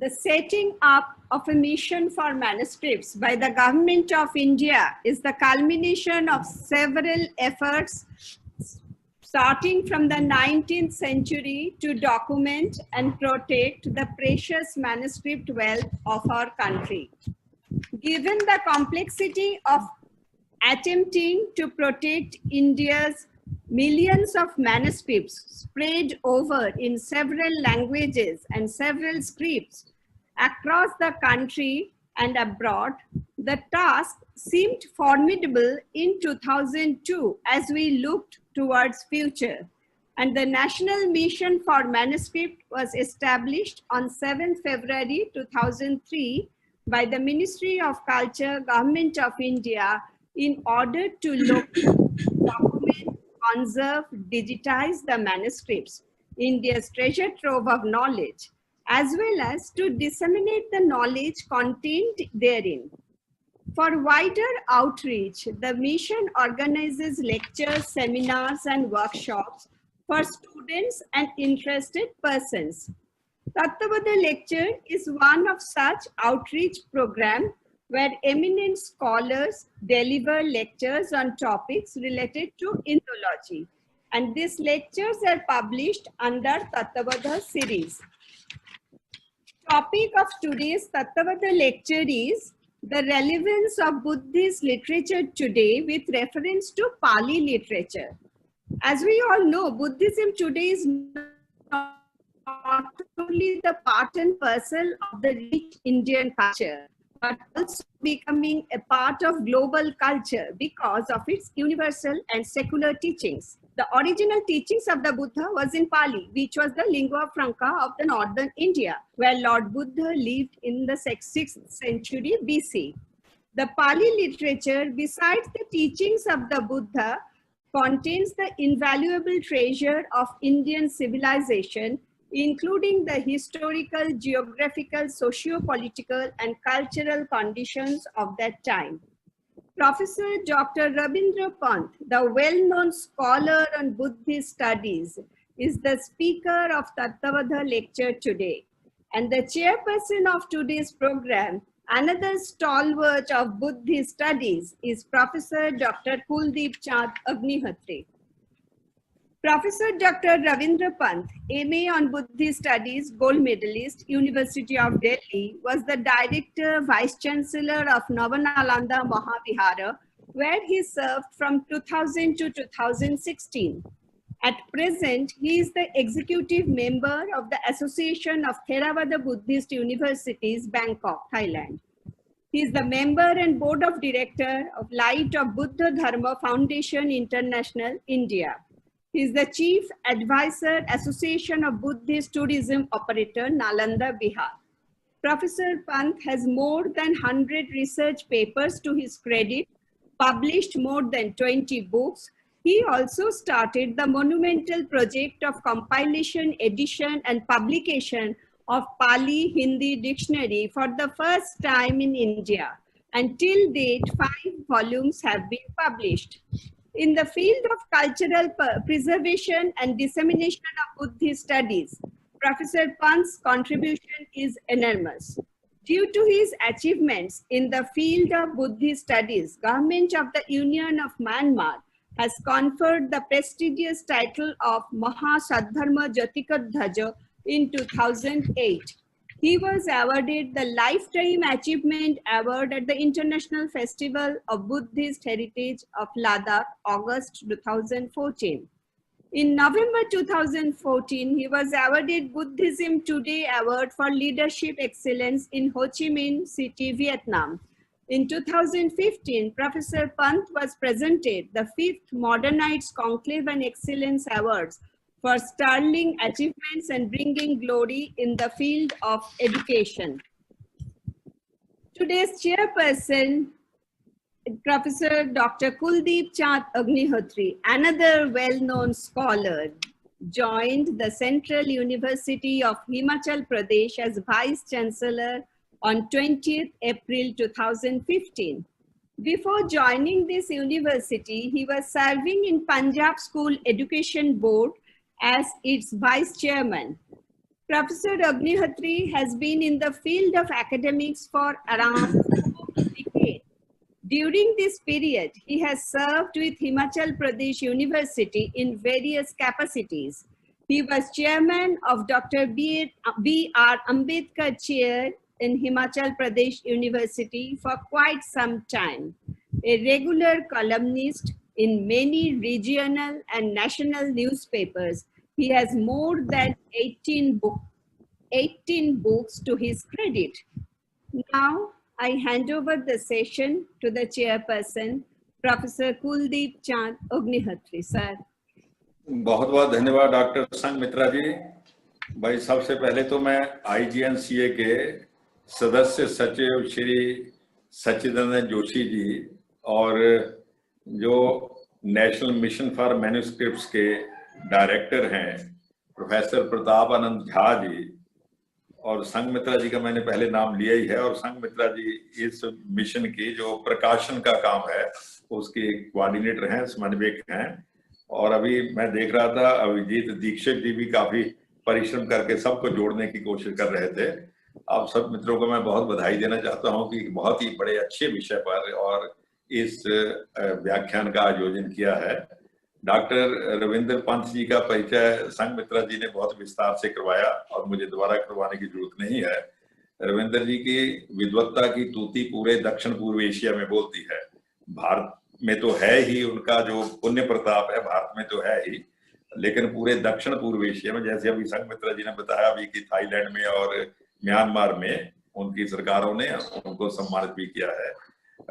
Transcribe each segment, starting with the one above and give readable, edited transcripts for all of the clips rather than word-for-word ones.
The setting up of a mission for manuscripts by the Government of India is the culmination of several efforts starting from the 19th century to document and protect the precious manuscript wealth of our country. Given the complexity of attempting to protect India's millions of manuscripts spread over in several languages and several scripts across the country and abroad, the task seemed formidable in 2002 as we looked towards future. And the National Mission for Manuscript was established on 7 February 2003 by the Ministry of Culture, Government of India, in order to document, conserve, digitize the manuscripts, India's treasure trove of knowledge, as well as to disseminate the knowledge contained therein. For wider outreach, the mission organizes lectures, seminars, and workshops for students and interested persons. Tattvabodha lecture is one of such outreach programs where eminent scholars deliver lectures on topics related to Indology. And these lectures are published under Tattvabodha series. Topic of today's Tattvabodha lecture is the relevance of Buddhist literature today with reference to Pali literature. As we all know, Buddhism today is not only the part and parcel of the rich Indian culture, but also becoming a part of global culture because of its universal and secular teachings. The original teachings of the Buddha was in Pali, which was the lingua franca of the northern India, where Lord Buddha lived in the 6th century BC. The Pali literature, besides the teachings of the Buddha, contains the invaluable treasure of Indian civilization, including the historical, geographical, socio-political, and cultural conditions of that time. Professor Dr. Ravindra Panth, the well-known scholar on Buddhist studies, is the speaker of Tattvabodha lecture today. And the chairperson of today's program, another stalwart of Buddhist studies, is Professor Dr. Kuldip Agnihotri. Professor Dr. Ravindra Panth, MA on Buddhist Studies, Gold Medalist, University of Delhi, was the Director, Vice-chancellor of Nalanda Mahavihara, where he served from 2000 to 2016. At present, he is the executive member of the Association of Theravada Buddhist Universities, Bangkok, Thailand. He is the member and board of director of Light of Buddha Dharma Foundation International, India. He is the Chief Advisor, Association of Buddhist Tourism Operator, Nalanda, Bihar. Professor Panth has more than 100 research papers to his credit, published more than 20 books. He also started the monumental project of compilation, edition, and publication of Pali Hindi dictionary for the first time in India. And till date, 5 volumes have been published. In the field of cultural preservation and dissemination of Buddhist studies, Professor Panth's contribution is enormous. Due to his achievements in the field of Buddhist studies, Government of the Union of Myanmar has conferred the prestigious title of Mahasadharma Jyotikadhaja in 2008. He was awarded the Lifetime Achievement Award at the International Festival of Buddhist Heritage of Ladakh, August 2014. In November 2014, he was awarded Buddhism Today Award for Leadership Excellence in Ho Chi Minh City, Vietnam. In 2015, Professor Panth was presented the 5th Modernites Conclave and Excellence Awards for sterling achievements and bringing glory in the field of education. Today's chairperson, Professor Dr. Kuldip Agnihotri, another well-known scholar, joined the Central University of Himachal Pradesh as Vice-chancellor on 20th April 2015. Before joining this university, he was serving in Punjab School Education Board as its vice chairman. Professor Agnihotri has been in the field of academics for around 4 decades. During this period, he has served with Himachal Pradesh University in various capacities. He was chairman of Dr. B.R. Ambedkar Chair in Himachal Pradesh University for quite some time, a regular columnist in many regional and national newspapers. He has more than 18 books to his credit. Now, I hand over the session to the chairperson, Professor Kuldip Chand Agnihotri, sir. बहुत बहुत धन्यवाद doctor Sanghamitra जी। भाई सबसे पहले तो मैं IGNCA के सदस्य सचिव श्री सच्चिदानंद जोशी जी और जो नेशनल मिशन फॉर मैन्युस्क्रिप्ट्स के डायरेक्टर हैं प्रोफेसर प्रताप आनंद झा जी, और संघमित्रा जी का मैंने पहले नाम लिया ही है, और संघमित्रा जी इस मिशन की जो प्रकाशन का काम है उसके कोऑर्डिनेटर हैं, समन्वयक हैं। और अभी मैं देख रहा था अभिजीत दीक्षित जी भी काफी परिश्रम करके सबको जोड़ने की कोशिश कर रहे थे। आप सब मित्रों को मैं बहुत बधाई देना चाहता हूं कि बहुत ही बड़े अच्छे विषय पर और इस व्याख्यान का आयोजन किया है। डॉक्टर रविंद्र पंथ जी का परिचय संघमित्रा जी ने बहुत विस्तार से करवाया और मुझे दोबारा करवाने की जरूरत नहीं है। रविंद्र जी की विद्वत्ता की तूती पूरे दक्षिण पूर्व एशिया में बोलती है। भारत में तो है ही, उनका जो पुण्य प्रताप है भारत में तो है ही, लेकिन पूरे दक्षिण पूर्व एशिया में, जैसे अभी संघमित्रा जी ने बताया अभी कि थाईलैंड में और म्यांमार में उनकी सरकारों ने उनको सम्मानित भी किया है।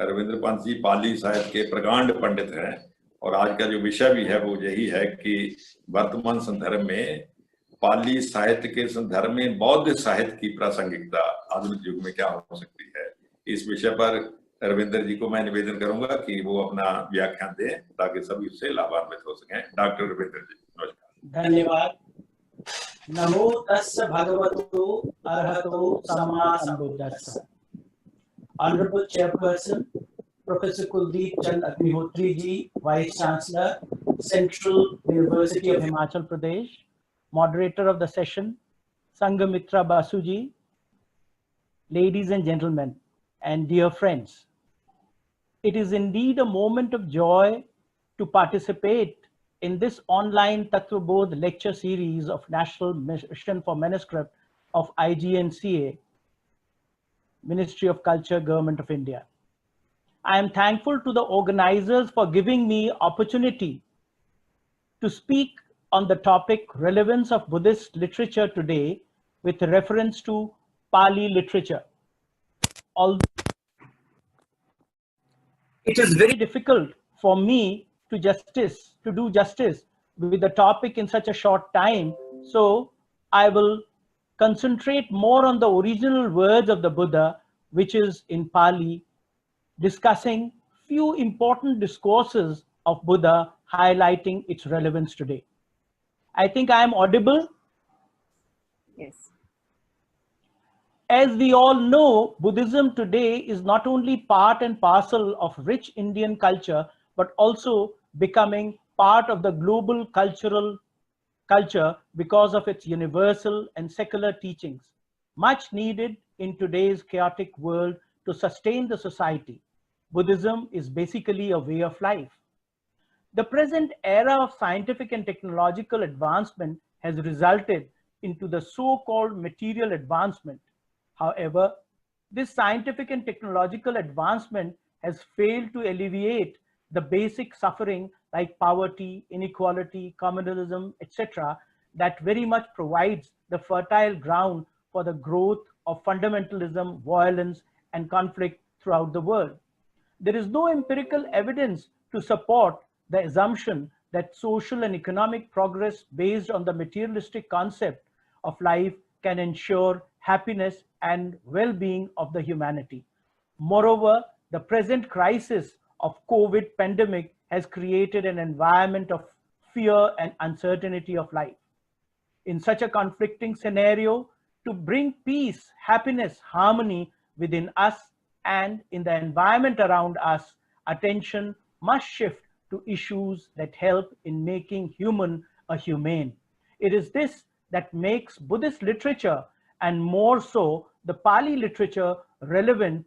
रविंद्र पंत जी पाली साहित्य के प्रकांड पंडित हैं और आज का जो विषय भी है वो यही है कि वर्तमान संदर्भ में पाली साहित्य के संदर्भ में बौद्ध साहित्य की प्रासंगिकता आधुनिक युग में क्या हो सकती है। इस विषय पर रविंद्र जी को मैं निवेदन करूंगा कि वो अपना व्याख्यान दें ताकि सभी उससे लाभान्वित हो सकें। डॉक्टर रविंद्र जी, नमस्कार। धन्यवाद। नमो तस्य भगवतो अरहतो सम्मा सम्बुद्धस्स। Honorable Chairperson, Professor Kuldip Chand Agnihotri ji, Vice-chancellor, Central University of Himachal Pradesh, moderator of the session, Sanghamitra Basu ji, ladies and gentlemen, and dear friends. It is indeed a moment of joy to participate in this online Tattvabodha lecture series of National Mission for Manuscript of IGNCA, Ministry of Culture, Government of India. I am thankful to the organizers for giving me opportunity to speak on the topic relevance of Buddhist literature today with reference to Pali literature. Although it is very difficult for me to do justice with the topic in such a short time, so I will concentrate more on the original words of the Buddha, which is in Pali, discussing few important discourses of Buddha highlighting its relevance today. I think I am audible. Yes. As we all know, Buddhism today is not only part and parcel of rich Indian culture, but also becoming part of the global culture because of its universal and secular teachings, much needed in today's chaotic world to sustain the society. Buddhism is basically a way of life. The present era of scientific and technological advancement has resulted into the so-called material advancement. However, this scientific and technological advancement has failed to alleviate the basic suffering like poverty, inequality, communalism, etc., that very much provides the fertile ground for the growth of fundamentalism, violence, and conflict throughout the world. There is no empirical evidence to support the assumption that social and economic progress based on the materialistic concept of life can ensure happiness and well-being of the humanity. Moreover, the present crisis of COVID pandemic has created an environment of fear and uncertainty of life. In such a conflicting scenario, to bring peace, happiness, harmony within us and in the environment around us, attention must shift to issues that help in making human a humane. It is this that makes Buddhist literature, and more so the Pali literature, relevant,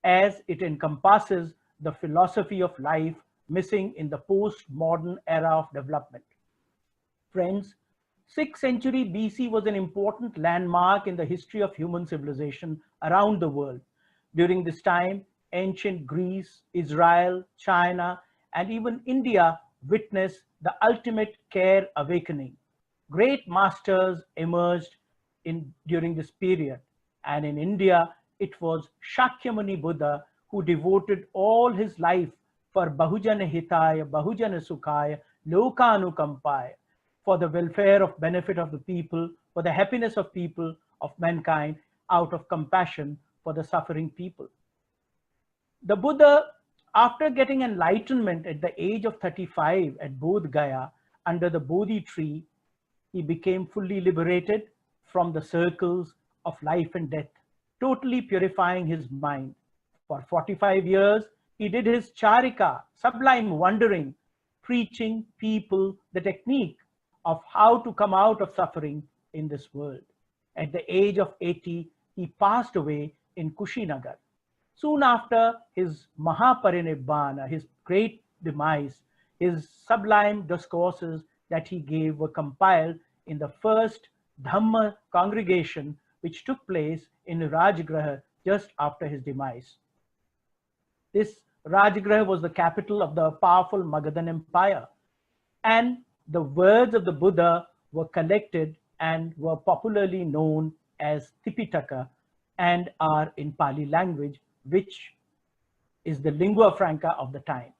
as it encompasses the philosophy of life missing in the post-modern era of development. Friends, 6th century BC was an important landmark in the history of human civilization around the world. During this time, ancient Greece, Israel, China, and even India witnessed the ultimate care awakening. Great masters emerged during this period, and in India, it was Shakyamuni Buddha who devoted all his life for Bahujana Hitaya, Bahujana Sukhaya, Lokanukampaya, for the welfare of benefit of the people, for the happiness of people, of mankind, out of compassion for the suffering people. The Buddha, after getting enlightenment at the age of 35 at Bodh Gaya under the Bodhi tree, he became fully liberated from the circles of life and death, totally purifying his mind. For 45 years, he did his charika, sublime wandering, preaching people the technique of how to come out of suffering in this world. At the age of 80, he passed away in Kushinagar. Soon after his Mahaparinibbana, his great demise, his sublime discourses that he gave were compiled in the first Dhamma congregation, which took place in Rajgraha just after his demise. This Rajgraha was the capital of the powerful Magadhan Empire, and the words of the Buddha were collected and were popularly known as Tipitaka and are in Pali language, which is the lingua franca of the time.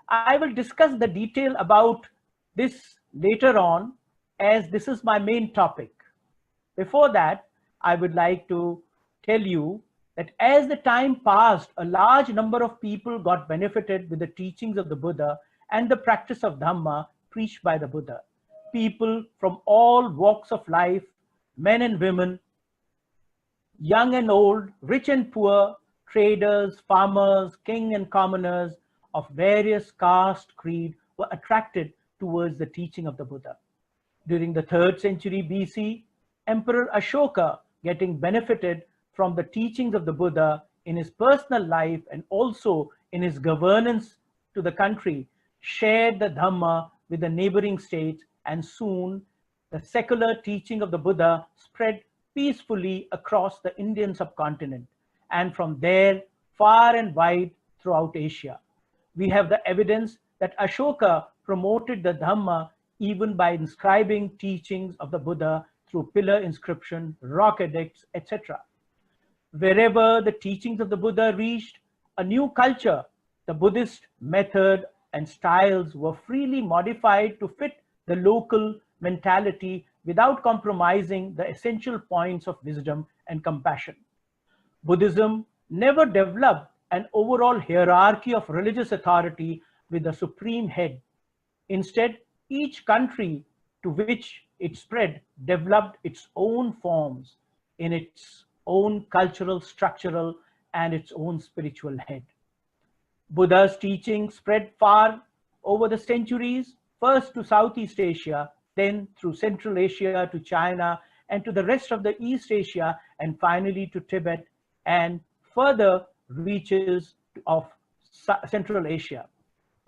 I will discuss the detail about this later on, as this is my main topic. Before that, I would like to tell you that as the time passed, a large number of people got benefited with the teachings of the Buddha and the practice of Dhamma preached by the Buddha. People from all walks of life, men and women, young and old, rich and poor, traders, farmers, king and commoners of various caste, creed were attracted towards the teaching of the Buddha. During the 3rd century BC, Emperor Ashoka, getting benefited from the teachings of the Buddha in his personal life and also in his governance to the country, shared the Dhamma with the neighboring states, and soon the secular teaching of the Buddha spread peacefully across the Indian subcontinent, and from there far and wide throughout Asia. We have the evidence that Ashoka promoted the Dhamma even by inscribing teachings of the Buddha through pillar inscription, rock edicts, etc. Wherever the teachings of the Buddha reached a new culture, the Buddhist method and styles were freely modified to fit the local mentality without compromising the essential points of wisdom and compassion. Buddhism never developed an overall hierarchy of religious authority with a supreme head. Instead, each country to which it spread developed its own forms in its own cultural, structural, and its own spiritual head. Buddha's teaching spread far over the centuries, first to Southeast Asia, then through Central Asia to China, and to the rest of the East Asia, and finally to Tibet, and further reaches of Central Asia.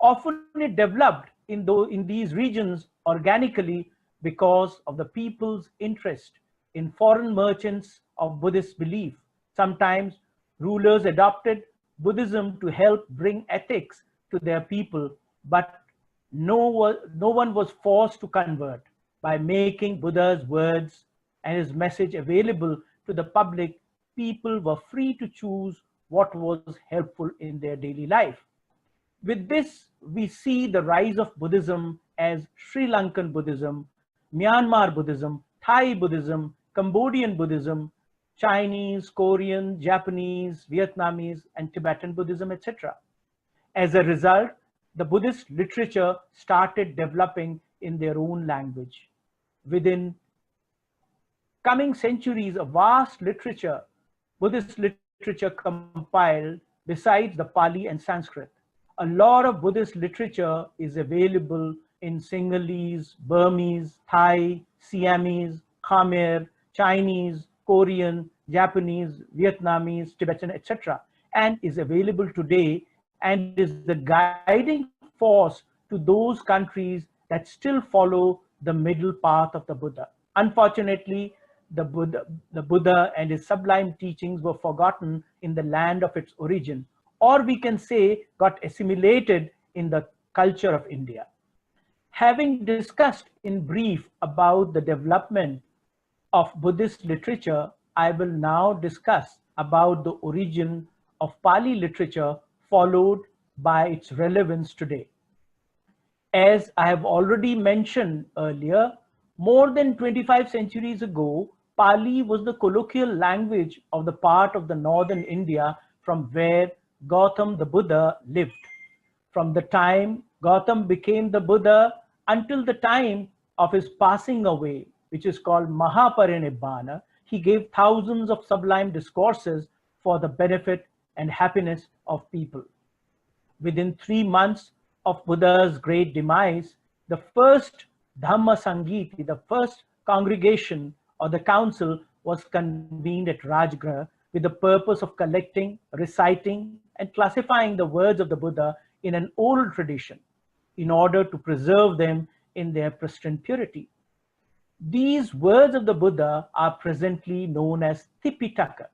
Often it developed in these regions organically because of the people's interest in foreign merchants of Buddhist belief. Sometimes rulers adopted Buddhism to help bring ethics to their people, but no one was forced to convert. By making Buddha's words and his message available to the public, people were free to choose what was helpful in their daily life. With this, we see the rise of Buddhism as Sri Lankan Buddhism, Myanmar Buddhism, Thai Buddhism, Cambodian Buddhism, Chinese, Korean, Japanese, Vietnamese, and Tibetan Buddhism, etc. As a result, the Buddhist literature started developing in their own language. Within coming centuries, a vast literature, Buddhist literature compiled besides the Pali and Sanskrit. A lot of Buddhist literature is available in Sinhalese, Burmese, Thai, Siamese, Khmer, Chinese, Korean, Japanese, Vietnamese, Tibetan, etc., and is available today and is the guiding force to those countries that still follow the middle path of the Buddha. Unfortunately, the Buddha and his sublime teachings were forgotten in the land of its origin, or we can say got assimilated in the culture of India. Having discussed in brief about the development of Buddhist literature, I will now discuss about the origin of Pali literature followed by its relevance today. As I have already mentioned earlier, more than 25 centuries ago, Pali was the colloquial language of the part of the northern India from where Gautam the Buddha lived. From the time Gautam became the Buddha until the time of his passing away, which is called Mahaparinibbana, he gave thousands of sublime discourses for the benefit and happiness of people. Within 3 months of Buddha's great demise, the first Dhamma Sangiti, the first congregation or the council, was convened at Rajgriha with the purpose of collecting, reciting, and classifying the words of the Buddha in an oral tradition in order to preserve them in their pristine purity. These words of the Buddha are presently known as Tipitaka.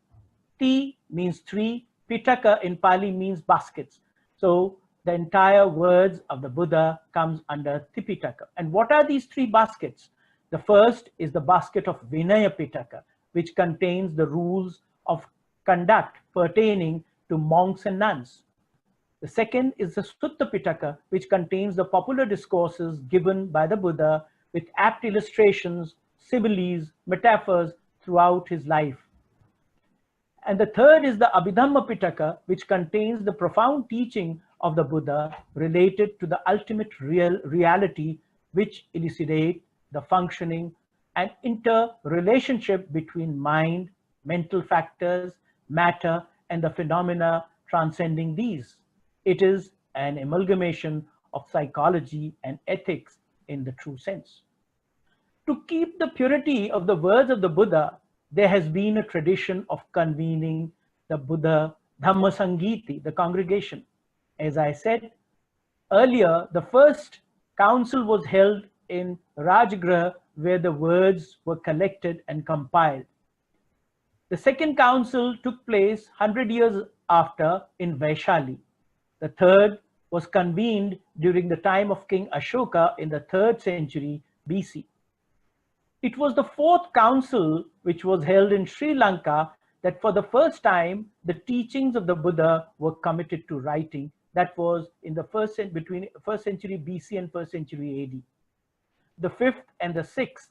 Ti means 3, Pitaka in Pali means baskets. So the entire words of the Buddha comes under Tipitaka. And what are these 3 baskets? The first is the basket of Vinaya Pitaka, which contains the rules of conduct pertaining to monks and nuns. The second is the Sutta Pitaka, which contains the popular discourses given by the Buddha with apt illustrations, similes, metaphors throughout his life. And the third is the Abhidhamma Pitaka, which contains the profound teaching of the Buddha related to the ultimate reality, which elucidate the functioning and interrelationship between mind, mental factors, matter, and the phenomena transcending these. It is an amalgamation of psychology and ethics in the true sense. To keep the purity of the words of the Buddha, there has been a tradition of convening the Buddha Dhamma Sangiti, the congregation. As I said earlier, the first council was held in Rajgriha, where the words were collected and compiled. The second council took place 100 years after in Vaishali. The third was convened during the time of King Ashoka in the 3rd century BC. It was the 4th council, which was held in Sri Lanka, that for the first time the teachings of the Buddha were committed to writing. That was in the between 1st century BC and 1st century AD. The 5th and the 6th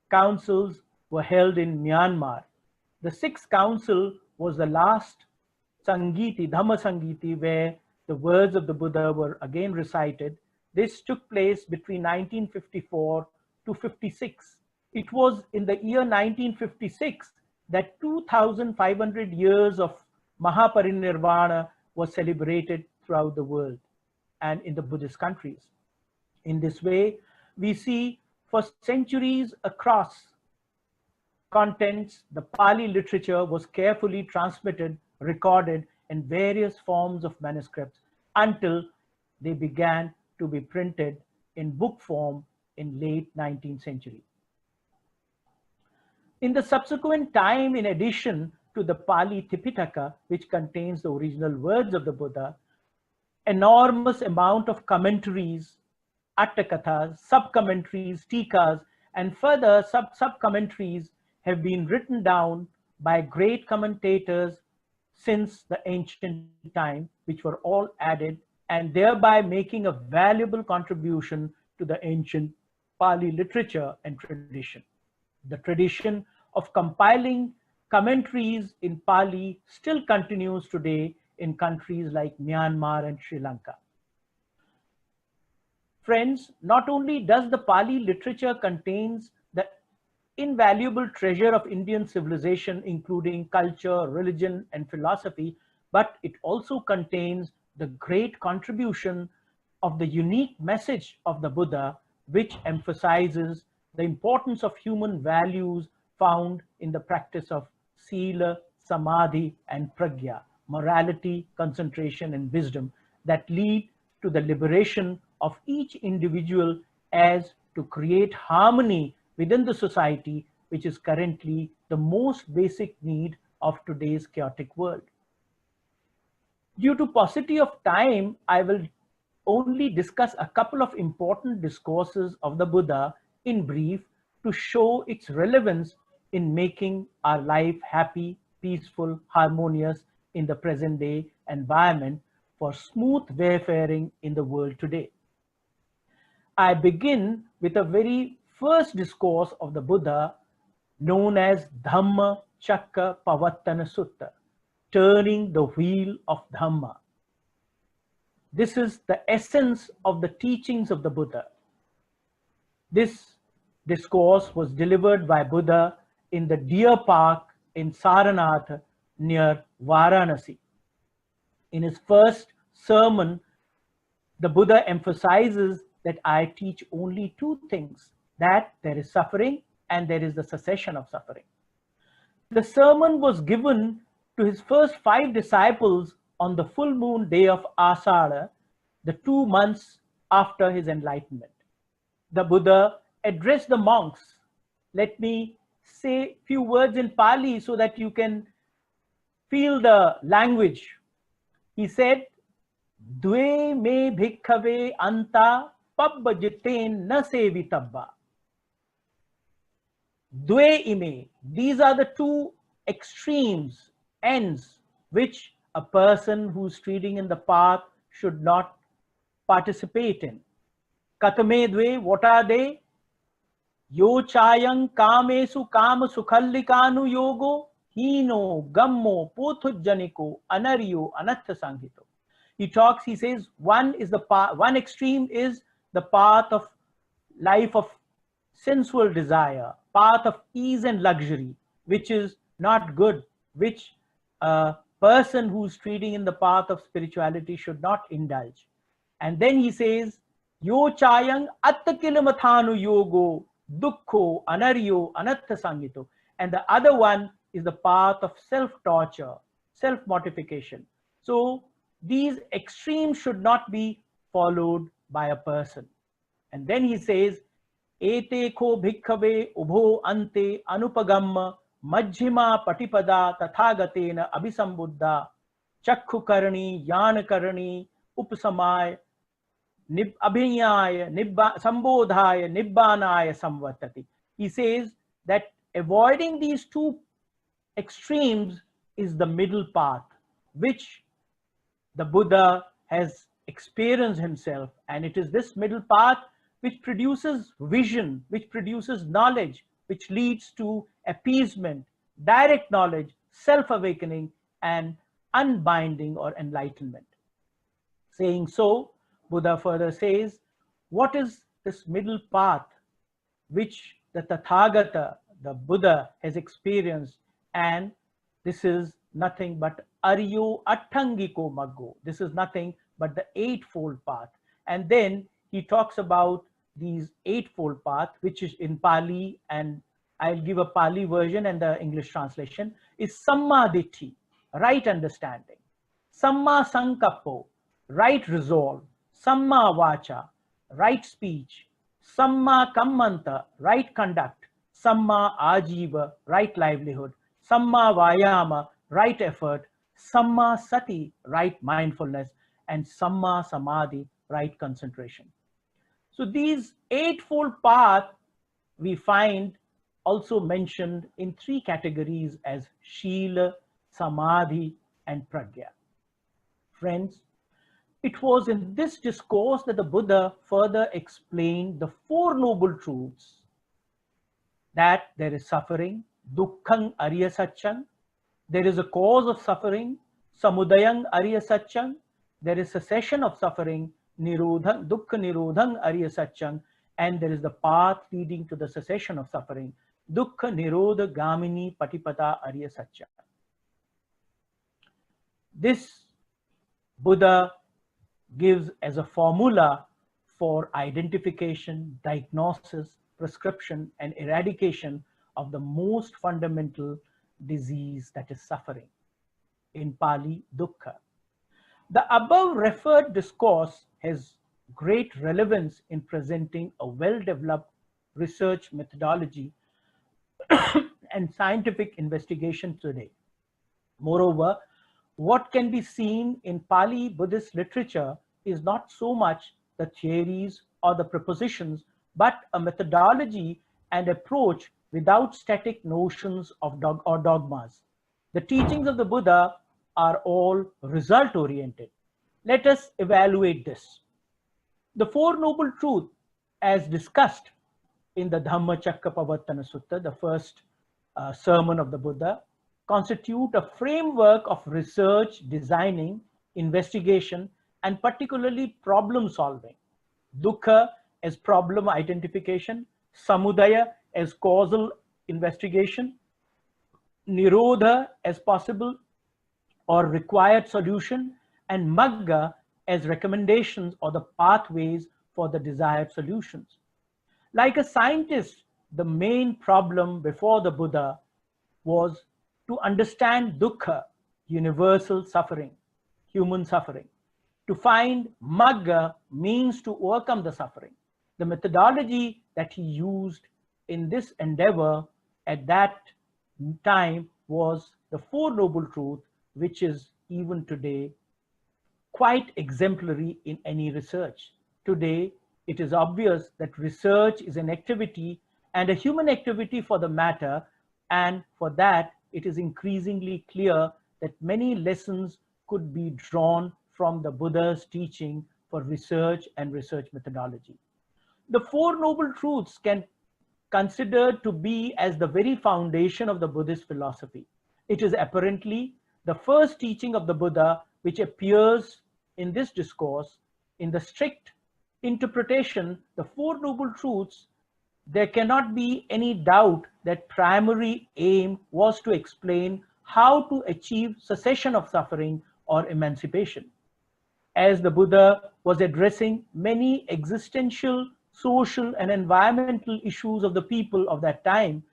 councils were held in Myanmar. The 6th council was the last Sangiti, Dhamma Sangiti, where the words of the Buddha were again recited. This took place between 1954 to 56. It was in the year 1956 that 2,500 years of Mahaparinirvana was celebrated throughout the world and in the Buddhist countries. In this way, we see for centuries across contents, the Pali literature was carefully transmitted, recorded in various forms of manuscripts until they began to be printed in book form in late 19th century. In the subsequent time, in addition to the Pali Tipitaka, which contains the original words of the Buddha, enormous amount of commentaries, Attakathas, sub-commentaries, tikas, and further sub-commentaries have been written down by great commentators since the ancient time, which were all added and thereby making a valuable contribution to the ancient Pali literature and tradition. The tradition of compiling commentaries in Pali still continues today in countries like Myanmar and Sri Lanka. Friends, not only does the Pali literature contains the invaluable treasure of Indian civilization, including culture, religion, and philosophy, but it also contains the great contribution of the unique message of the Buddha, which emphasizes the importance of human values found in the practice of Sila, Samadhi, and Pragya, morality, concentration, and wisdom that lead to the liberation of each individual as to create harmony within the society, which is currently the most basic need of today's chaotic world. Due to paucity of time, I will only discuss a couple of important discourses of the Buddha in brief to show its relevance in making our life happy, peaceful, harmonious in the present day environment for smooth wayfaring in the world today. I begin with a very first discourse of the Buddha known as Dhamma Chakra Pavattana Sutta, turning the wheel of Dhamma. This is the essence of the teachings of the Buddha. This discourse was delivered by Buddha in the deer park in Saranath near Varanasi. In his first sermon, the Buddha emphasizes that I teach only two things, that there is suffering and there is the cessation of suffering. The sermon was given to his first 5 disciples on the full moon day of Asada, the 2 months after his enlightenment. The Buddha addressed the monks. Let me say a few words in Pali so that you can feel the language. He said, Dve me bhikkhave anta pabbajiten na sevitabba. Dve ime. These are the two extremes, ends, which a person who's treading in the path should not participate in. Katame dve, what are they? Yo chayang kamesu kama sukhallikanu yogo hino gammo pothujjaniko anaryo anatta sanghito. He says one is the path, one extreme is the path of life of sensual desire, path of ease and luxury, which is not good, which a person who's treading in the path of spirituality should not indulge. And then he says, Yo chayang attakilamathanu yogo dukkho anaryo anatta sangito. And the other one is the path of self-torture, self-mortification. So these extremes should not be followed by a person. And then he says, Ete ko bhikkhave ubho ante anupagamma majjhima patipada tathagatena abhisambuddha chakhu karani yana karani upsamaya abhinyaya sambodhaya nibbanaya samvatati. He says that avoiding these two extremes is the middle path, which the Buddha has experienced himself, and it is this middle path which produces vision, which produces knowledge, which leads to appeasement, direct knowledge, self-awakening, and unbinding or enlightenment. Saying so, Buddha further says, what is this middle path which the Tathagata, the Buddha, has experienced? And this is nothing but Aryo Attangiko Maggo. This is nothing but the eightfold path. And then he talks about these eightfold path, which is in Pali, and I'll give a Pali version and the English translation, is Samma Ditti, right understanding, Samma Sankappo, right resolve, Samma Vacha, right speech, Samma Kammanta, right conduct, Samma Ajiva, right livelihood, Samma Vayama, right effort, Samma Sati, right mindfulness, and Samma Samadhi, right concentration. So these eightfold paths we find also mentioned in 3 categories as Shila, Samadhi, and Pragya. Friends, it was in this discourse that the Buddha further explained the 4 noble truths, that there is suffering, dukkhang arya satchang, there is a cause of suffering, samudayang arya satchang, there is cessation of suffering, nirodhang, dukkha nirodhang arya satchang, and there is the path leading to the cessation of suffering, dukkha nirodha gamini patipada arya satchang. This Buddha gives as a formula for identification, diagnosis, prescription and eradication of the most fundamental disease, that is suffering. In Pali, dukkha. The above referred discourse has great relevance in presenting a well-developed research methodology and scientific investigation today. Moreover, what can be seen in Pali Buddhist literature is not so much the theories or the propositions, but a methodology and approach without static notions of dogmas. The teachings of the Buddha are all result-oriented. Let us evaluate this. The Four Noble Truths, as discussed in the Dhammacakkappavattana Sutta, the first sermon of the Buddha, constitute a framework of research, designing, investigation, and particularly problem solving. Dukkha as problem identification, samudaya as causal investigation, nirodha as possible or required solution, and magga as recommendations or the pathways for the desired solutions. Like a scientist, the main problem before the Buddha was to understand dukkha, universal suffering, human suffering. To find magga, means to overcome the suffering. The methodology that he used in this endeavor at that time was the Four Noble Truths, which is even today quite exemplary in any research. Today, it is obvious that research is an activity, and a human activity for the matter, and for that it is increasingly clear that many lessons could be drawn from the Buddha's teaching for research and research methodology. The Four Noble Truths can considered to be as the very foundation of the Buddhist philosophy. It is apparently the first teaching of the Buddha which appears in this discourse. In the strict interpretation, the Four Noble Truths, there cannot be any doubt that primary aim was to explain how to achieve cessation of suffering or emancipation. As the Buddha was addressing many existential, social, and environmental issues of the people of that time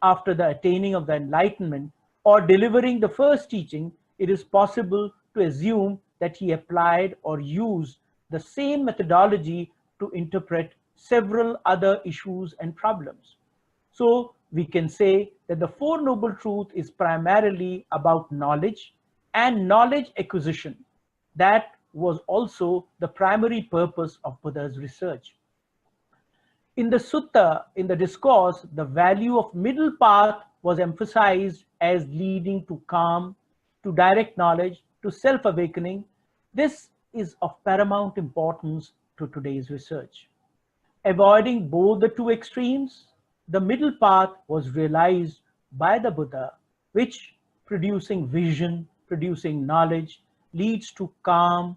after the attaining of the enlightenment or delivering the first teaching, it is possible to assume that he applied or used the same methodology to interpret several other issues and problems. So we can say that the Four Noble Truths is primarily about knowledge and knowledge acquisition. That was also the primary purpose of Buddha's research. In the sutta, in the discourse, the value of middle path was emphasized as leading to calm, to direct knowledge, to self-awakening. This is of paramount importance to today's research. Avoiding both the two extremes, the middle path was realized by the Buddha, which producing vision, producing knowledge, leads to calm,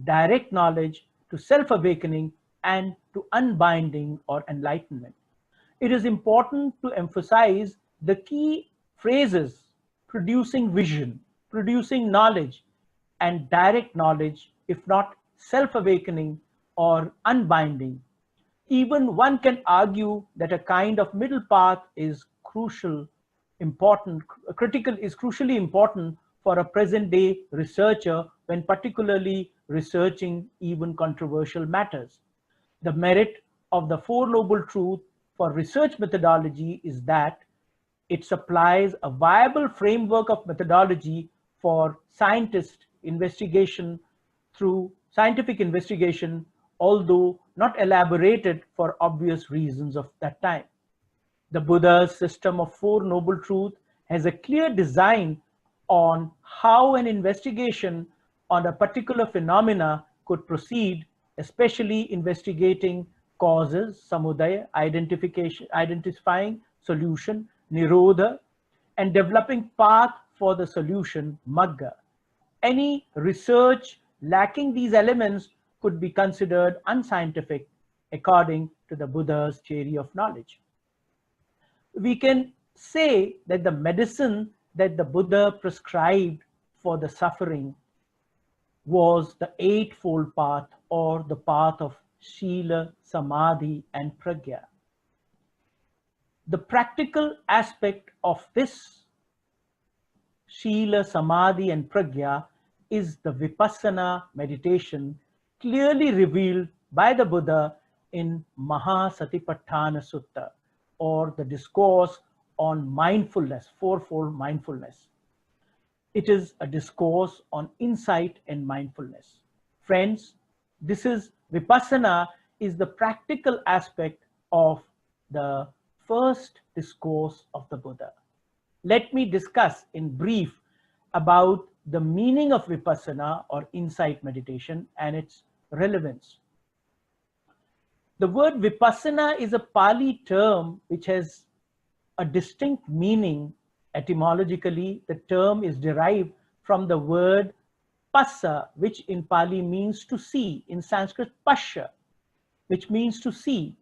direct knowledge, to self-awakening, and to unbinding or enlightenment. It is important to emphasize the key phrases: producing vision, producing knowledge, and direct knowledge, if not self-awakening or unbinding. Even one can argue that a kind of middle path is crucially important for a present-day researcher when particularly researching even controversial matters. The merit of the Four Noble Truths for research methodology is that it supplies a viable framework of methodology for scientific investigation, although not elaborated for obvious reasons of that time. The Buddha's system of Four Noble Truths has a clear design on how an investigation on a particular phenomena could proceed, especially investigating causes, samudaya, identifying solution, nirodha, and developing path for the solution, magga. Any research lacking these elements could be considered unscientific according to the Buddha's theory of knowledge. We can say that the medicine that the Buddha prescribed for the suffering was the Eightfold Path, or the path of Shila, Samadhi, and Pragya. The practical aspect of this Shila, Samadhi and Pragya is the Vipassana meditation clearly revealed by the Buddha in Mahasatipatthana Sutta, or the discourse on mindfulness, fourfold mindfulness. It is a discourse on insight and mindfulness. Friends, Vipassana is the practical aspect of the first discourse of the Buddha. Let me discuss in brief about the meaning of Vipassana or insight meditation and its relevance. The word Vipassana is a Pali term which has a distinct meaning. Etymologically, the term is derived from the word passa, which in Pali means to see, in Sanskrit pasha, which means to see,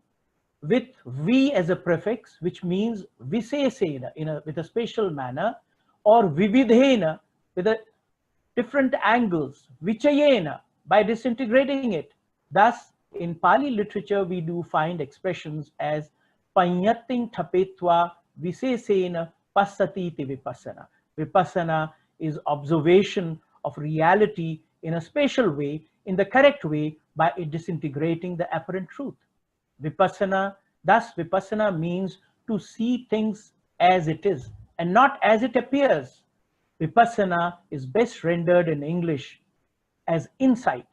with vi as a prefix, which means visesena, with a spatial manner, or vividhena, with a different angles, vichayena, by disintegrating it. Thus, in Pali literature, we do find expressions as panyating thapetva visesena passatiti vipassana. Vipassana is observation of reality in a spatial way, in the correct way, by disintegrating the apparent truth. Vipassana means to see things as it is and not as it appears. Vipassana is best rendered in English as insight.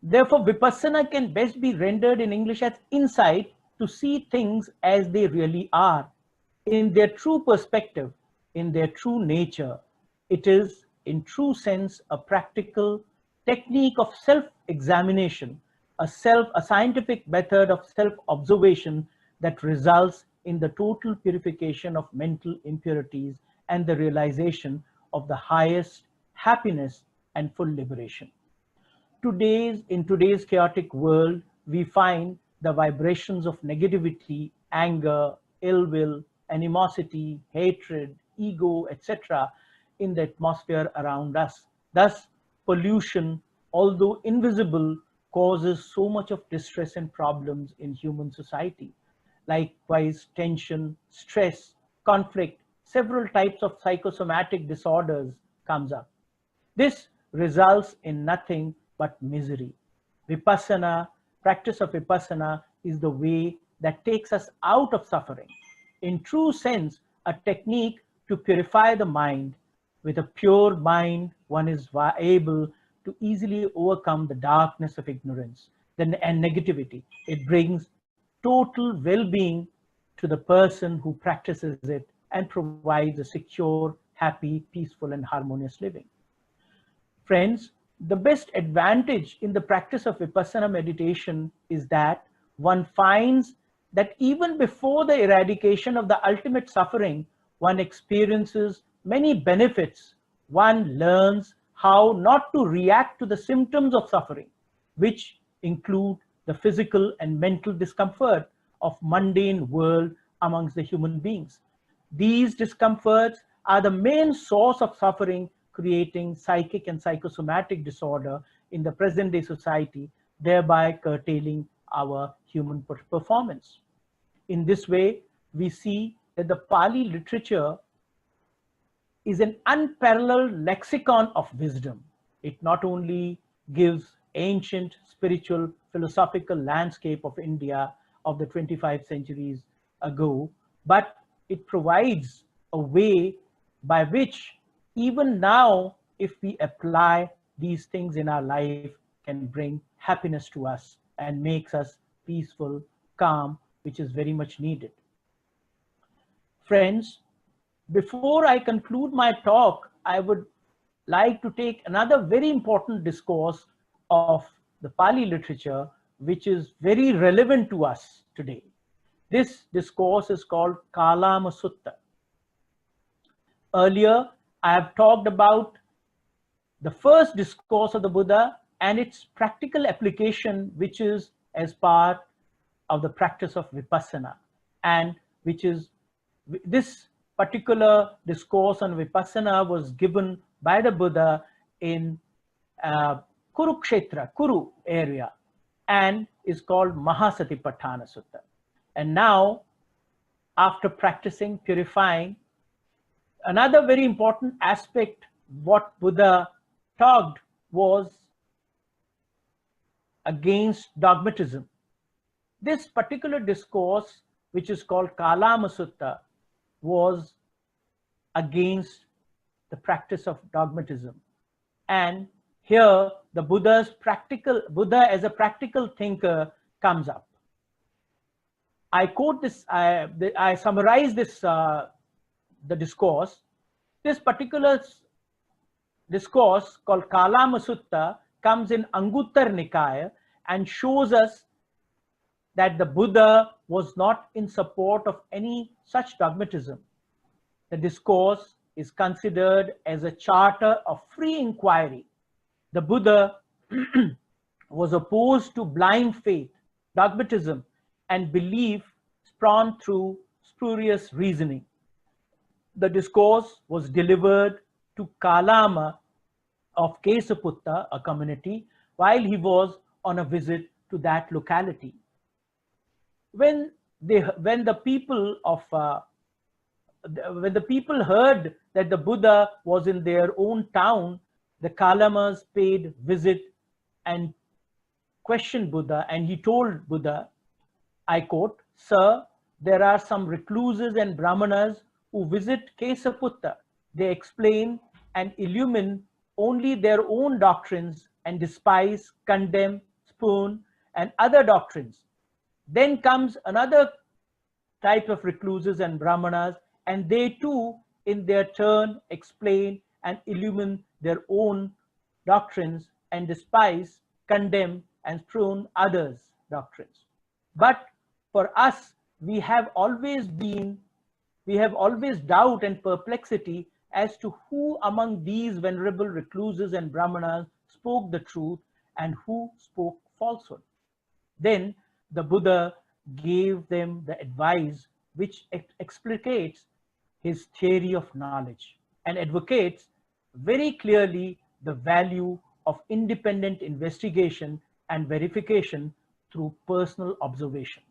Therefore, Vipassana can best be rendered in English as insight, to see things as they really are, in their true perspective, in their true nature. It is, in true sense, a practical technique of self-examination, a scientific method of self-observation that results in the total purification of mental impurities and the realization of the highest happiness and full liberation. In today's chaotic world, we find the vibrations of negativity, anger, ill will, animosity, hatred, ego, etc. in the atmosphere around us. Thus, pollution, although invisible, causes so much of distress and problems in human society. Likewise, tension, stress, conflict, several types of psychosomatic disorders comes up. This results in nothing but misery. Vipassana, practice of Vipassana, is the way that takes us out of suffering. In true sense, a technique to purify the mind. With a pure mind, one is able to easily overcome the darkness of ignorance and negativity. It brings total well-being to the person who practices it and provides a secure, happy, peaceful, and harmonious living. Friends, the best advantage in the practice of Vipassana meditation is that one finds that even before the eradication of the ultimate suffering, one experiences many benefits. One learns how not to react to the symptoms of suffering, which include the physical and mental discomfort of mundane world amongst the human beings. These discomforts are the main source of suffering, creating psychic and psychosomatic disorder in the present day society, thereby curtailing our human performance. In this way, we see that the Pali literature is an unparalleled lexicon of wisdom. It not only gives ancient spiritual philosophical landscape of India of the 25 centuries ago, but it provides a way by which even now, if we apply these things in our life, can bring happiness to us and makes us peaceful, calm, which is very much needed. Friends, before I conclude my talk, I would like to take another very important discourse of the Pali literature, which is very relevant to us today. This discourse is called Kalama Sutta. Earlier, I have talked about the first discourse of the Buddha and its practical application, which is as part of the practice of Vipassana, and which is this particular discourse on Vipassana was given by the Buddha in Kurukshetra, Kuru area, and is called Mahasatipatthana Sutta. And now, after practicing, purifying, another very important aspect what Buddha talked was against dogmatism. This particular discourse, which is called Kalama Sutta, was against the practice of dogmatism. And here the Buddha as a practical thinker comes up. I quote this, I summarize this, the discourse. This particular discourse called Kalama Sutta comes in Anguttara Nikaya and shows us that the Buddha was not in support of any such dogmatism. The discourse is considered as a charter of free inquiry. The Buddha was opposed to blind faith, dogmatism, and belief spawned through spurious reasoning. The discourse was delivered to Kalama of Kesaputta, a community, while he was on a visit to that locality. When the people heard that the Buddha was in their own town, the Kalamas paid visit and questioned Buddha, and he told Buddha, I quote, "Sir, there are some recluses and brahmanas who visit Kesaputta. They explain and illumine only their own doctrines and despise, condemn, spurn, and other doctrines. Then comes another type of recluses and brahmanas, and they too, in their turn, explain and illumine their own doctrines and despise, condemn, and spurn others' doctrines. But for us, we have always doubt and perplexity as to who among these venerable recluses and brahmanas spoke the truth and who spoke falsehood." Then the Buddha gave them the advice which explicates his theory of knowledge and advocates very clearly the value of independent investigation and verification through personal observation.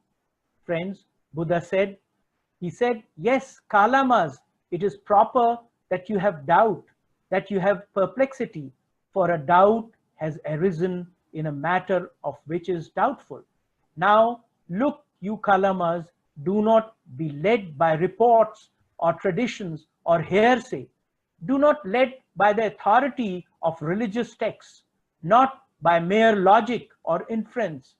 Friends, Buddha said, yes, Kalamas, it is proper that you have doubt, that you have perplexity, for a doubt has arisen in a matter of which is doubtful. Now, look, you Kalamas, do not be led by reports or traditions or hearsay. Do not led by the authority of religious texts, not by mere logic or inference,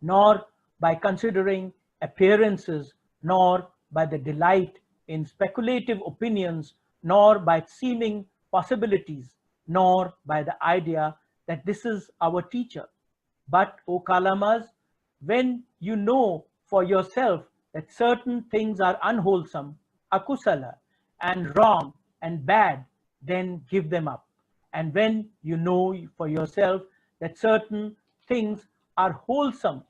nor by considering appearances, nor by the delight in speculative opinions, nor by seeming possibilities, nor by the idea that this is our teacher. But, O Kalamas, when you know for yourself that certain things are unwholesome, akusala, and wrong and bad, then give them up. And when you know for yourself that certain things are wholesome,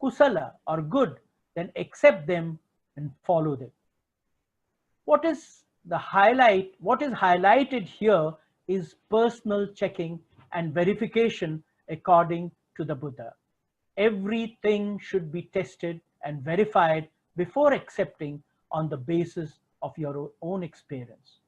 kusala, or good, then accept them and follow them. What is highlighted here is personal checking and verification according to the Buddha. Everything should be tested and verified before accepting on the basis of your own experience.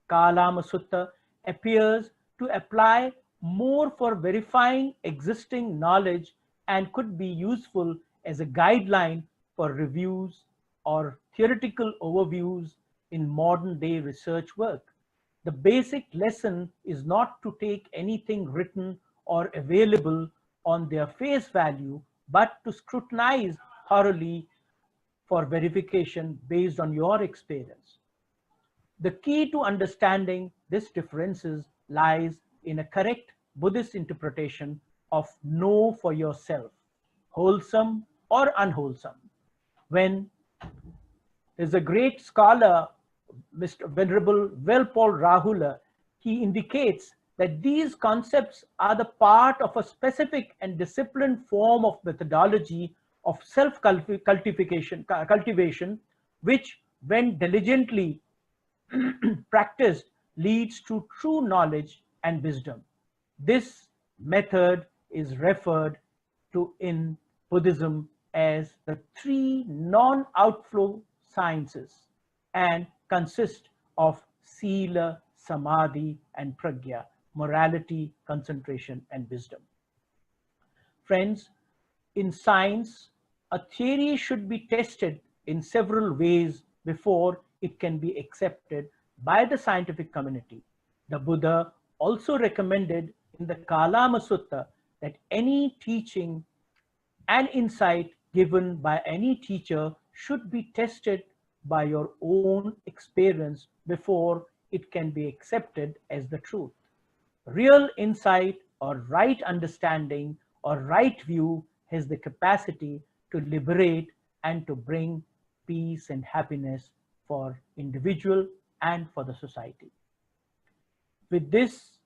Kalama Sutta appears to apply more for verifying existing knowledge and could be useful as a guideline for reviews or theoretical overviews in modern day research work. The basic lesson is not to take anything written or available on their face value, but to scrutinize thoroughly for verification based on your experience. The key to understanding these differences lies in a correct Buddhist interpretation of know for yourself, wholesome or unwholesome. When there's a great scholar, Mr. Venerable Velpal Rahula, he indicates that these concepts are the part of a specific and disciplined form of methodology of self-cultivation, which, when diligently practiced, leads to true knowledge and wisdom. This method is referred to in Buddhism as the three non-outflow sciences and consist of Sila, Samadhi, and Pragya, morality, concentration, and wisdom. Friends, in science, a theory should be tested in several ways before it can be accepted by the scientific community. The Buddha also recommended in the Kalama Sutta that any teaching and insight given by any teacher should be tested by your own experience before it can be accepted as the truth. Real insight or right understanding or right view has the capacity to liberate and to bring peace and happiness for individual and for the society. With this,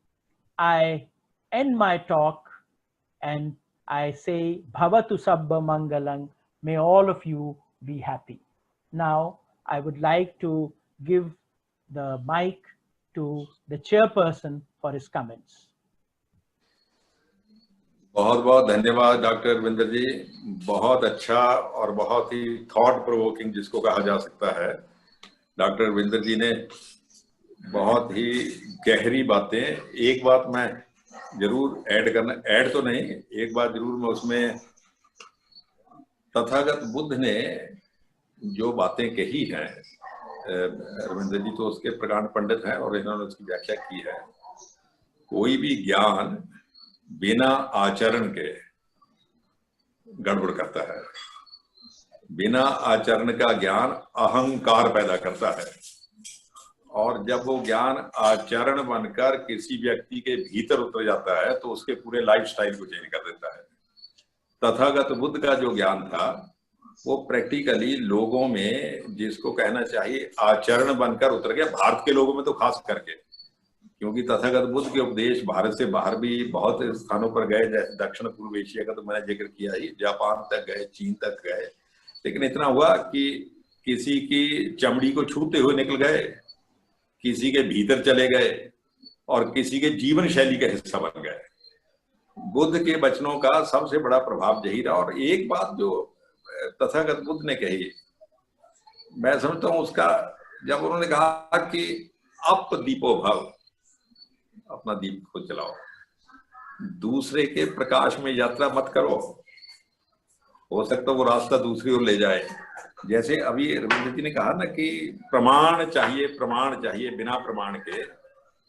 I end my talk and I say, Bhavatu Sabba Mangalang, may all of you be happy. Now, I would like to give the mic to the chairperson for his comments. बहुत बहुत धन्यवाद doctor Ravindra जी, बहुत अच्छा और बहुत ही thought provoking जिसको कहा जा सकता है, डॉक्टर रविंद्र जी ने बहुत ही गहरी बातें। एक बात मैं जरूर ऐड तो नहीं, एक बात जरूर मैं उसमें, तथागत बुद्ध ने जो बातें कही हैं, रविंद्र जी तो उसके प्रकांड पंडित हैं और इन्होंने उसकी व्याख्या की है। कोई भी ज्ञान बिना आचरण के गड़बड़ करता है। बिना आचरण का ज्ञान अहंकार पैदा करता है, और जब वो ज्ञान आचरण बनकर किसी व्यक्ति के भीतर उतर जाता है तो उसके पूरे लाइफस्टाइल को चेंज कर देता है। तथागत बुद्ध का जो ज्ञान था वो प्रैक्टिकली लोगों में, जिसको कहना चाहिए आचरण बनकर उतर गया, भारत के लोगों में तो खास करके, क्योंकि तथागत बुद्ध के उपदेश भारत से बाहर भी बहुत स्थानों पर गए, जैसे दक्षिण पूर्व एशिया का तो मैंने जिक्र किया ही, जापान तक गए, चीन तक गए, लेकिन इतना हुआ कि किसी की चमड़ी को छूते हुए निकल गए, किसी के भीतर चले गए और किसी के जीवन शैली का हिस्सा बन गए। बुद्ध के वचनों का सबसे बड़ा प्रभाव यही रहा। और एक बात जो तथागत बुद्ध ने कही, मैं समझता हूं उसका, जब उन्होंने कहा कि अप दीपो भव, अपना दीप खुद जलाओ, दूसरे के प्रकाश में यात्रा मत करो, हो सकता है वो रास्ता दूसरी ओर ले जाए। जैसे अभी रविंद्र जी ने कहा ना कि प्रमाण चाहिए, बिना प्रमाण के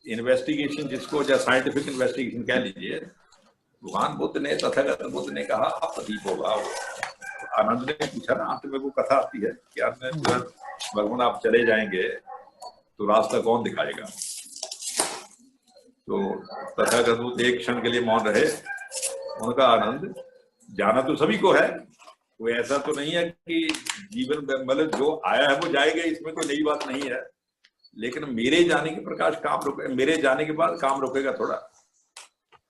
इन्वेस्टिगेशन, जिसको या साइंटिफिक इन्वेस्टिगेशन कह लीजिए, भगवान बुद्ध ने, तथागत बुद्ध ने कहा अप दीपो भव। आनंद ने पूछा ना, अंत में वो कथा आती है कि भगवान आप चले जाएंगे तो रास्ता कौन दिखाएगा। तो तथागत बुद्ध एक क्षण के लिए मौन रहे। उनका आनंद, जाना तो सभी को है, कोई ऐसा तो नहीं है कि जीवन मतलब जो आया है वो जाएगा, इसमें कोई नई बात नहीं है, लेकिन मेरे जाने के प्रकाश काम रुके, मेरे जाने के बाद काम रुकेगा थोड़ा।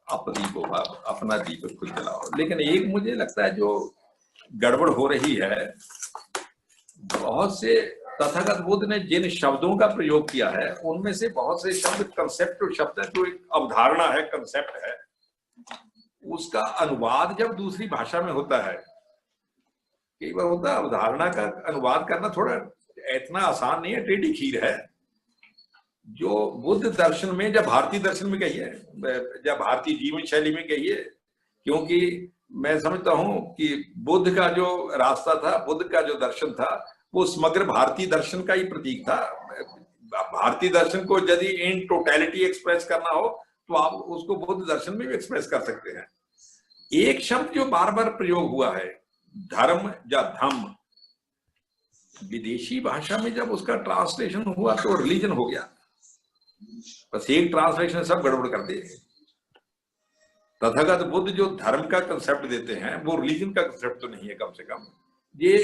आप दीपो भाव, अपना दीप खुद जलाओ। लेकिन एक मुझे लगता है जो गड़बड़ हो रही है, बहुत से तथागत बुद्ध ने जिन शब्दों का प्रयोग किया है उनमें से बहुत से शब्द कंसेप्ट शब्द है, जो एक अवधारणा है, कंसेप्ट है, उसका अनुवाद जब दूसरी भाषा में होता है, कई बार होता है अवधारणा का अनुवाद करना थोड़ा इतना आसान नहीं है, टेढ़ी खीर है। जो बुद्ध दर्शन में, जब भारतीय दर्शन में कही है, जब भारतीय जीवन शैली में कही है, क्योंकि मैं समझता हूं कि बुद्ध का जो रास्ता था, बुद्ध का जो दर्शन था, वो समग्र भारतीय दर्शन का ही प्रतीक था। भारतीय दर्शन को यदि इन टोटलिटी एक्सप्रेस करना हो तो आप उसको बुद्ध दर्शन में भी एक्सप्रेस कर सकते हैं। एक शब्द जो बार बार प्रयोग हुआ है, धर्म या धम्म, विदेशी भाषा में जब उसका ट्रांसलेशन हुआ तो रिलीजन हो गया। बस एक ट्रांसलेशन सब गड़बड़ कर दे। तथागत बुद्ध जो धर्म का कंसेप्ट देते हैं वो रिलीजन का कंसेप्ट तो नहीं है। कम से कम ये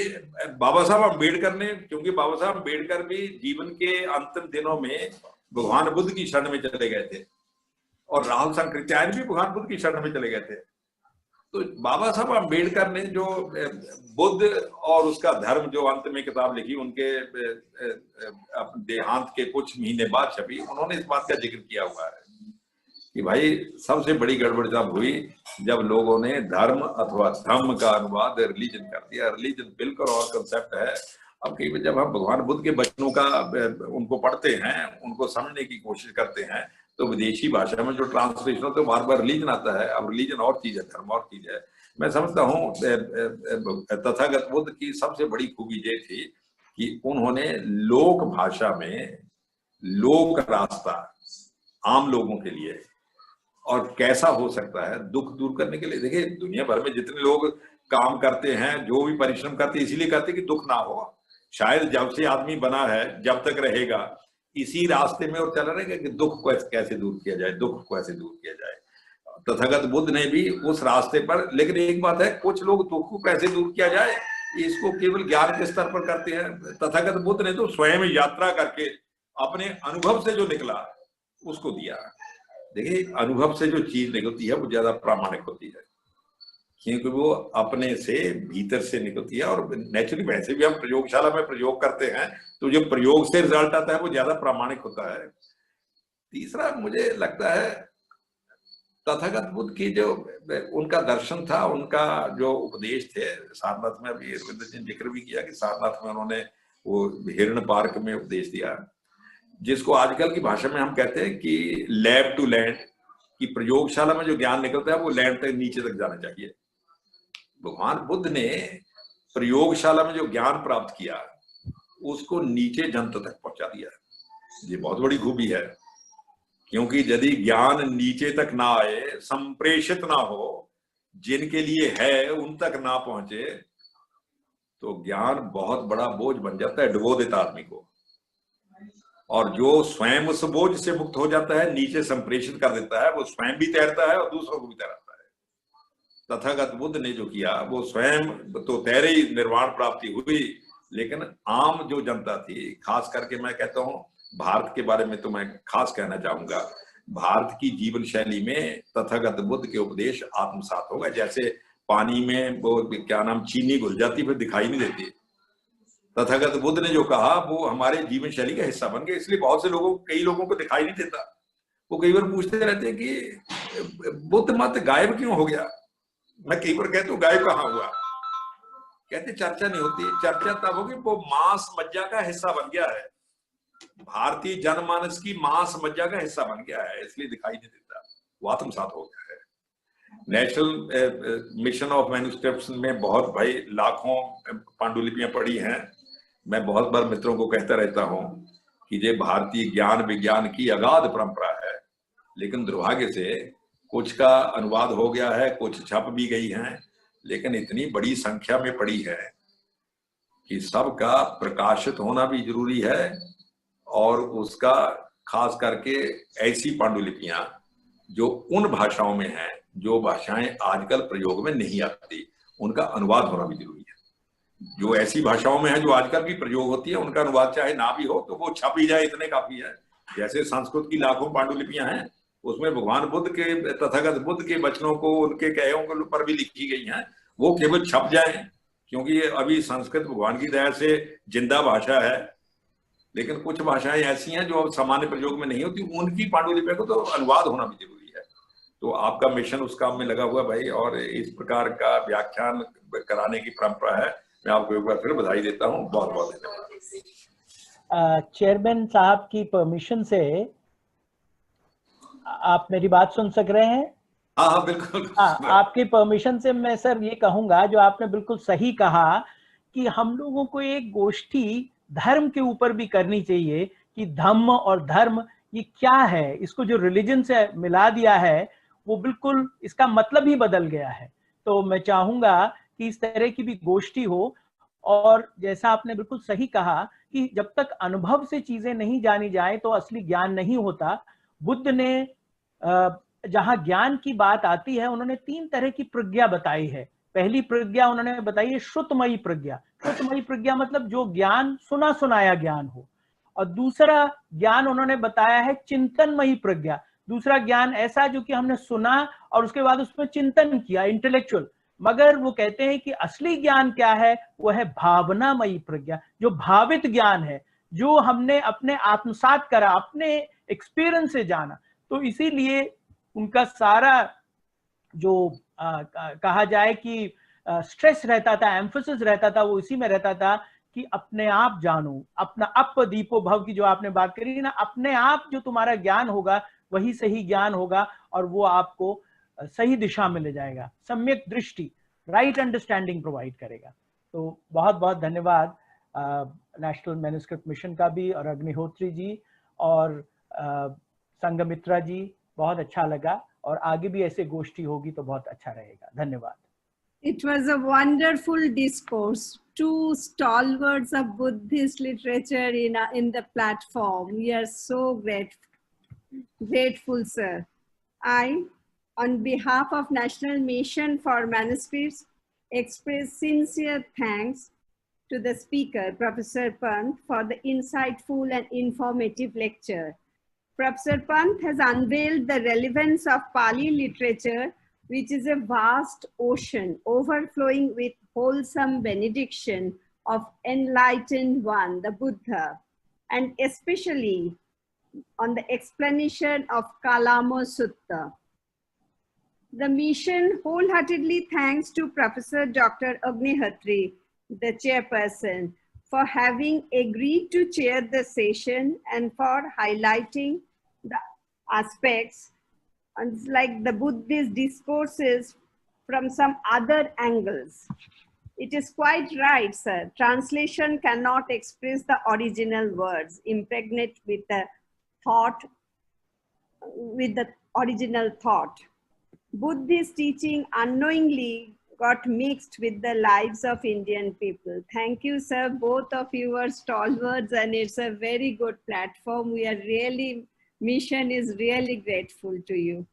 बाबा साहब अम्बेडकर ने, क्योंकि बाबा साहब अम्बेडकर भी जीवन के अंतिम दिनों में भगवान बुद्ध की शरण में चले गए थे, और राहुल सांकृत्यायन भी भगवान बुद्ध की शरण में चले गए थे। तो बाबा साहब अम्बेडकर ने जो बुद्ध और उसका धर्म जो अंत में किताब लिखी, उनके देहांत के कुछ महीने बाद छपी, उन्होंने इस बात का जिक्र किया हुआ है कि भाई सबसे बड़ी गड़बड़ तब हुई जब लोगों ने धर्म अथवा धम्म का अनुवाद रिलीजन कर दिया। रिलीजन बिल्कुल और कंसेप्ट है। अब कई बार जब हम भगवान बुद्ध के वचनों का उनको पढ़ते हैं, उनको समझने की कोशिश करते हैं, तो विदेशी भाषा में जो ट्रांसलेशन होता है बार बार रिलीजन आता है। अब रिलीजन और चीज है, धर्म और चीज है। मैं समझता हूँ तथागत बुद्ध की सबसे बड़ी खूबी ये थी कि उन्होंने लोक भाषा में लोक रास्ता आम लोगों के लिए और कैसा हो सकता है दुख दूर करने के लिए। देखिए दुनिया भर में जितने लोग काम करते हैं, जो भी परिश्रम करते हैं, इसीलिए करते हैं कि दुख ना हो। शायद जब से आदमी बना है जब तक रहेगा इसी रास्ते में और चला रहेगा कि दुख को कैसे दूर किया जाए, दुख को कैसे दूर किया जाए। तथागत बुद्ध ने भी उस रास्ते पर, लेकिन एक बात है, कुछ लोग दुख को कैसे दूर किया जाए इसको केवल ज्ञान के स्तर पर करते हैं। तथागत बुद्ध ने तो स्वयं यात्रा करके अपने अनुभव से जो निकला उसको दिया। देखिए अनुभव से जो चीज निकलती है वो ज्यादा प्रामाणिक होती है, क्योंकि वो अपने से भीतर से निकलती है। और नेचुरली वैसे भी हम प्रयोगशाला में प्रयोग करते हैं तो जो प्रयोग से रिजल्ट आता है वो ज्यादा प्रामाणिक होता है। तीसरा मुझे लगता है तथागत बुद्ध की जो उनका दर्शन था, उनका जो उपदेश थे सारनाथ में, अभी रविंद्र जी ने जिक्र भी किया कि सारनाथ में उन्होंने वो हिरण पार्क में उपदेश दिया, जिसको आजकल की भाषा में हम कहते हैं कि लैब टू लैंड, कि प्रयोगशाला में जो ज्ञान निकलता है वो लैंड तक नीचे तक जाना चाहिए। भगवान बुद्ध ने प्रयोगशाला में जो ज्ञान प्राप्त किया उसको नीचे जनता तक पहुंचा दिया। ये बहुत बड़ी खूबी है, क्योंकि यदि ज्ञान नीचे तक ना आए, संप्रेषित ना हो, जिनके लिए है उन तक ना पहुंचे, तो ज्ञान बहुत बड़ा बोझ बन जाता है, डुबो देता आदमी को। और जो स्वयं उस बोझ से मुक्त हो जाता है, नीचे संप्रेषित कर देता है, वो स्वयं भी तैरता है और दूसरों को भी तैराता है। तथागत बुद्ध ने जो किया वो स्वयं तो तैरे ही निर्वाण प्राप्ति हुई, लेकिन आम जो जनता थी, खास करके मैं कहता हूं भारत के बारे में तो मैं खास कहना चाहूंगा, भारत की जीवन शैली में तथागत बुद्ध के उपदेश आत्मसात होगा। जैसे पानी में वो क्या नाम चीनी घुल जाती फिर दिखाई नहीं देती, तथागत बुद्ध ने जो कहा वो हमारे जीवन शैली का हिस्सा बन गया। इसलिए बहुत से लोगों, कई लोगों को दिखाई नहीं देता। वो कई बार पूछते रहते हैं कि बुद्ध मत गायब क्यों हो गया। मैं कई बार कहता हूँ गायब कहाँ हुआ, कहते चर्चा नहीं होती। चर्चा तब होगी वो मांस मज्जा का हिस्सा बन गया है, भारतीय जनमानस की मांस मज्जा का हिस्सा बन गया है, इसलिए दिखाई नहीं देता, वो आत्मसात हो गया है। नेशनल मिशन ऑफ मैन्युस्क्रिप्ट्स में बहुत भाई लाखों पांडुलिपियां पढ़ी हैं। मैं बहुत बार मित्रों को कहता रहता हूं कि ये भारतीय ज्ञान विज्ञान की अगाध परंपरा है, लेकिन दुर्भाग्य से कुछ का अनुवाद हो गया है, कुछ छप भी गई हैं, लेकिन इतनी बड़ी संख्या में पड़ी है कि सबका प्रकाशित होना भी जरूरी है। और उसका खास करके ऐसी पांडुलिपियां जो उन भाषाओं में हैं, जो भाषाएं आजकल प्रयोग में नहीं आती, उनका अनुवाद होना भी जरूरी है। जो ऐसी भाषाओं में है जो आजकल भी प्रयोग होती है, उनका अनुवाद चाहे ना भी हो तो वो छप ही जाए, इतने काफी है। जैसे संस्कृत की लाखों पांडुलिपियां हैं, उसमें भगवान बुद्ध के, तथागत बुद्ध के वचनों को, उनके कहों के पर भी लिखी गई हैं, वो केवल छप जाए, क्योंकि अभी संस्कृत भगवान की दया से जिंदा भाषा है। लेकिन कुछ भाषाएं ऐसी हैं जो सामान्य प्रयोग में नहीं होती, उनकी पांडुलिपियों को तो अनुवाद होना भी जरूरी है। तो आपका मिशन उस काम में लगा हुआ भाई, और इस प्रकार का व्याख्यान कराने की परंपरा है। मैं आपको एक बार फिर बधाई देता हूँ, बहुत बहुत धन्यवाद। चेयरमैन साहब की परमिशन से आप मेरी बात सुन सक रहे हैं? हाँ बिल्कुल। आपकी परमिशन से मैं सर ये कहूंगा, जो आपने बिल्कुल सही कहा कि हम लोगों को एक गोष्ठी धर्म के ऊपर भी करनी चाहिए कि धम्म और धर्म ये क्या है। इसको जो रिलीजन से मिला दिया है वो बिल्कुल इसका मतलब ही बदल गया है। तो मैं चाहूंगा कि इस तरह की भी गोष्ठी हो। और जैसा आपने बिल्कुल सही कहा कि जब तक अनुभव से चीजें नहीं जानी जाए तो असली ज्ञान नहीं होता। बुद्ध ने जहां ज्ञान की बात आती है, उन्होंने 3 तरह की प्रज्ञा बताई है। पहली प्रज्ञा उन्होंने बताई है श्रुतमयी प्रज्ञा। श्रुतमयी प्रज्ञा मतलब जो ज्ञान सुना सुनाया ज्ञान हो। और दूसरा ज्ञान उन्होंने बताया है चिंतनमयी प्रज्ञा। दूसरा ज्ञान ऐसा जो कि हमने सुना और उसके बाद उसमें चिंतन किया, इंटेलेक्चुअल। मगर वो कहते हैं कि असली ज्ञान क्या है, वो है भावनामयी प्रज्ञा, जो भावित ज्ञान है, जो हमने अपने आत्मसात करा, अपने एक्सपीरियंस से जाना। तो इसीलिए उनका सारा जो कहा जाए कि स्ट्रेस रहता था, एम्फोसिस रहता था, वो इसी में रहता था कि अपने आप जानो, अपना अप दीपो भव की जो आपने बात करी ना, अपने आप जो तुम्हारा ज्ञान होगा वही सही ज्ञान होगा और वो आपको सही दिशा में ले जाएगा, सम्यक दृष्टि, राइट अंडरस्टैंडिंग प्रोवाइड करेगा। तो बहुत बहुत धन्यवाद नेशनल मैन्युस्क्रिप्ट मिशन का भी और अग्निहोत्री जी और संघमित्रा जी, बहुत अच्छा लगा और आगे भी ऐसे गोष्ठी होगी तो बहुत अच्छा रहेगा। धन्यवाद। It was a wonderful discourse. Two stalwarts of Buddhist literature in the platform. We are so grateful, sir. I, on behalf of National Mission for Manuscripts, express sincere thanks to the speaker, Professor Panth, for the insightful and informative lecture. Professor Panth has unveiled the relevance of Pali literature, which is a vast ocean overflowing with wholesome benediction of enlightened one, the Buddha, and especially on the explanation of Kalamo Sutta. The mission wholeheartedly thanks to Professor Dr. Agnihotri, the chairperson, for having agreed to chair the session and for highlighting the aspects like the Buddhist discourses from some other angles. It is quite right, sir. Translation cannot express the original words, impregnate with the thought, with the original thought. Buddhist teaching unknowingly got mixed with the lives of Indian people. Thank you, sir. Both of you are stalwarts and it's a very good platform. We are really, mission is really grateful to you.